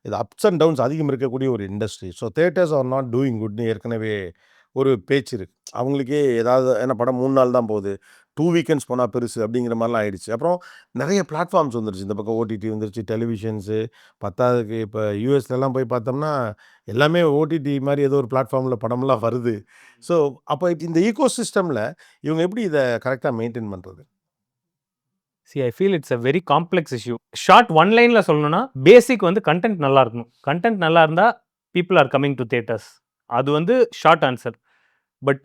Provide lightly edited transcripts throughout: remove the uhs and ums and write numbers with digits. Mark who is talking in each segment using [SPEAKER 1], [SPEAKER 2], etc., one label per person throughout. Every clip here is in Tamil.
[SPEAKER 1] இது அப்ஸ் அண்ட் டவுன்ஸ் அதிகம் இருக்கக்கூடிய ஒரு industry. So theatres are not doing குட்ன்னு ஏற்கனவே ஒரு பேச்சு இருக்கு. அவங்களுக்கே ஏதாவது ஏன்னா படம் 3 நாள் தான் போகுது. 2 வீக்கெண்ட்ஸ் போனா பெருசு அப்படிங்கிற மாரிலாம் ஆயிடுச்சு. அப்புறம் நெறைய பிளாட்ஃபார்ம்ஸ் வந்துருச்சு. இந்த பக்கம் ஓடிடி வந்துருச்சு, டெலிவிஷன்ஸு பத்தாததுக்கு இப்ப யுஎஸ்லலாம் போய் பார்த்தோம்னா, எல்லாமே ஓடிடி மாரி ஏதோ ஒரு பிளாட்ஃபார்ம்ல படம்லாம் வருது. ஸோ அப்ப இந்த ஈக்கோ சிஸ்டம்ல இவங்க எப்படி இத கரெக்ட்டா மெயின்டெயின் பண்றது?
[SPEAKER 2] I feel it's a very complex issue. Short one லைன்ல சொல்லணும்னா, பேசிக் வந்து கன்டென்ட் நல்லா இருக்கணும். கன்டென்ட் நல்லா இருந்தா, people are coming to theatres. அது வந்து short answer. But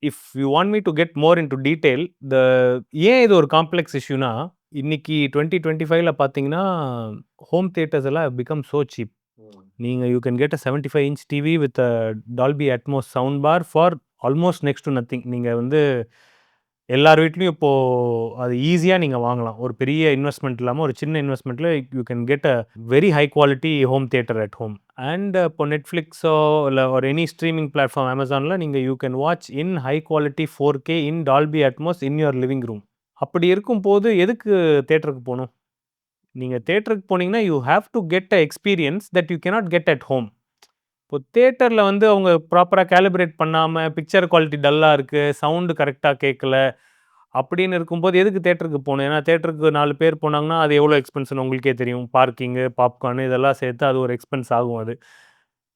[SPEAKER 2] if you want me to get more into detail, the ஏன் இது ஒரு காம்ப்ளெக்ஸ் இஷ்யூனா, இன்னைக்கு 2025ல பார்த்தீங்கன்னா, ஹோம் தியேட்டர்ஸ் எல்லாம் பிகம் சோ சீப். நீங்க you can get a 75 inch TV with a Dolby Atmos sound bar for almost next to nothing. நீங்க வந்து எல்லார் வீட்லயும் இப்போ அது ஈஸியா நீங்க வாங்கலாம். ஒரு பெரிய இன்வெஸ்ட்மென்ட் இல்லாம, ஒரு சின்ன இன்வெஸ்ட்மென்ட்ல you can get a very high quality home theatre at home. And இப்போ Netflixஓ இல்ல ஒரு எனி ஸ்ட்ரீமிங் பிளாட்ஃபார்ம் Amazonல நீங்க you can watch in high quality 4K in Dolby Atmos in your living room. அப்படி இருக்கும்போது எதுக்கு தியேட்டருக்கு போணும்? நீங்க தியேட்டருக்கு போனீங்கன்னா, you have to get a experience that you cannot get at home. இப்போ தியேட்டர்ல வந்து அவங்க ப்ராப்பரா கேலிப்ரேட் பண்ணாம, பிக்சர் குவாலிட்டி டல்லா இருக்கு, சவுண்ட் கரெக்ட்டா கேட்கல. அப்படின்னு இருக்கும்போது எதுக்கு தியேட்டருக்கு போணும்? ஏன்னா தியேட்டருக்கு 4 பேர் போனாங்கன்னா, அது எவ்வளோ எக்ஸ்பென்ஸ்ன்னு உங்களுக்கே தெரியும். பார்க்கிங்கு, பாப்கார்ன் இதெல்லாம் சேர்த்து அது ஒரு எக்ஸ்பென்ஸ் ஆகும் அது.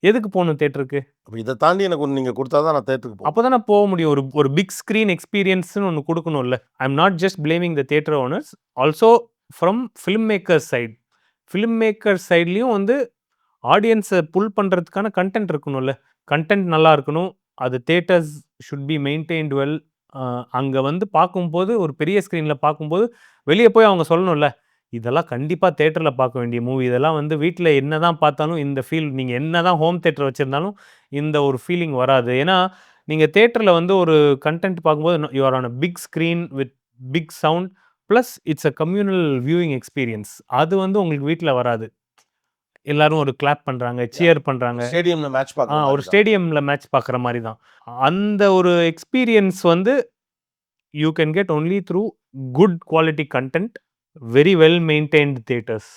[SPEAKER 2] எதுக்கு போணும் தியேட்டருக்கு?
[SPEAKER 1] அப்ப இத தாண்டி எனக்கு ஒண்ணு நீங்க குடுத்தா தான் நான் தியேட்டருக்கு போவேன்.
[SPEAKER 2] அப்ப தானே போ முடியும். ஒரு ஒரு பிக் ஸ்கிரீன் எக்ஸ்பீரியன்ஸ்ன்னு ஒண்ணு குடுக்கணும்ல. I am not just blaming the theatre owners. Also from film makers side. Film makers சைட்லயும் வந்து ஆடியன்ஸ புல் பண்றதுக்கான கன்டென்ட் இருக்கணும்ல. கன்டென்ட் நல்லா இருக்கணும். அது தியேட்டர்ஸ் ஷுட் பி மெயின்டெயின்ட் வெல். அங்க வந்து பார்க்கும்போது ஒரு பெரிய ஸ்க்ரீன்ல பார்க்கும்போது, வெளிய போய் அவங்க சொல்லணும்ல. இதெல்லாம் கண்டிப்பா தியேட்டர்ல பார்க்க வேண்டிய மூவி. இதெல்லாம் வந்து வீட்ல என்னதான் பார்த்தாலும் இந்த ஃபீல் நீங்க என்னதான் ஹோம் தியேட்டர் வச்சிருந்தாலும், இந்த ஒரு ஃபீலிங் வராது. ஏன்னா, நீங்க தியேட்டர்ல வந்து ஒரு கன்டென்ட் பார்க்கும்போது you are on a big screen with big sound plus it's a communal viewing experience. அது வந்து உங்களுக்கு வீட்ல வராது. எல்லாரும் ஒரு கிளாப் பண்றாங்க, சியர் பண்றாங்க.
[SPEAKER 1] ஸ்டேடியம்ல மேட்ச் பார்க்குற
[SPEAKER 2] ஒரு
[SPEAKER 1] மாரி தான்.
[SPEAKER 2] ஸ்டேடியம்ல மேட்ச் பார்க்குற மாரி தான். அந்த ஒரு எக்ஸ்பீரியன்ஸ் வந்து you can get only through good quality content, very well maintained theatres.